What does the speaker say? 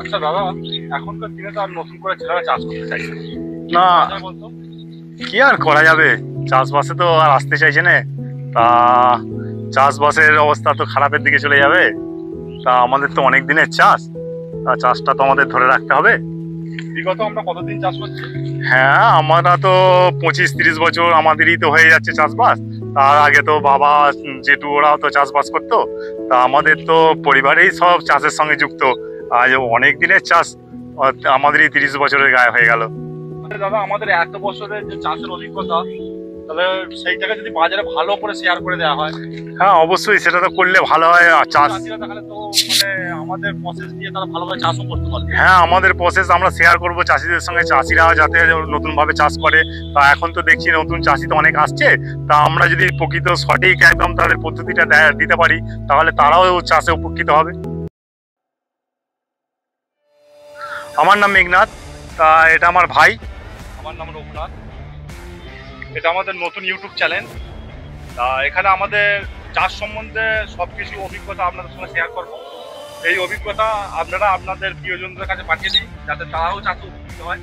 আচ্ছা দাদা, এখনকার দিনে তো আর নতুন করে ছেলেরা চাষ করতে চাইছে না, না, বলতো। কি আর করা যাবে, চাষবাসে তো আর আসতে চাইছে না। তা চাষবাসের অবস্থা তো খারাপের দিকে চলে যাবে। তা আমাদের তো অনেক দিনের চাষ, তা চাষটা তো আমাদের ধরে রাখতে হবে। বিগত আমরা কতদিন চাষ করছি? হ্যাঁ, আমরা তো 25-30 বছর আমাদেরই তো হয়ে যাচ্ছে চাষবাস। তার আগে তো বাবা জেঠু ওরাও তো চাষবাস করতো। তা আমাদের তো পরিবারেই সব চাষের সঙ্গে যুক্ত। আজ অনেক দিনের চাষ, আমাদেরই 30 বছরের গায়ে হয়ে গেল। আরে দাদা, আমাদের এত বছরের যে চাষের অভিজ্ঞতা, তাহলে সেই জায়গায় যদি বাজারে ভালো করে শেয়ার করে দেওয়া হয়, হ্যাঁ, অবশ্যই সেটা তো করলে ভালো হয়। আর চাষ, চাষিরা তাহলে তো আমাদের প্রসেস দিয়ে তারা ভালোভাবে চাষও করতে পারবে। হ্যাঁ, আমাদের প্রসেস আমরা শেয়ার করব চাষিদের সঙ্গে, চাষিরা যাতে নতুন ভাবে চাষ করে। তা এখন তো দেখছি নতুন চাষি তো অনেক আসছে। তা আমরা যদি প্রকৃত সঠিক একদম তাদের পদ্ধতিটা দিতে পারি, তাহলে তারাও চাষে উপকৃত হবে। আমার নাম মেঘনাথ। তা এটা আমার ভাই। আমার নাম রঘুনাথ। এটা আমাদের নতুন ইউটিউব চ্যানেল। তা এখানে আমাদের চাষ সম্বন্ধে সবকিছু অভিজ্ঞতা আপনাদের সঙ্গে শেয়ার করব। এই অভিজ্ঞতা আপনারা আপনাদের প্রিয়জনদের কাছে পাঠিয়ে দিন, যাতে তারাও চাষে উপকৃত হয়।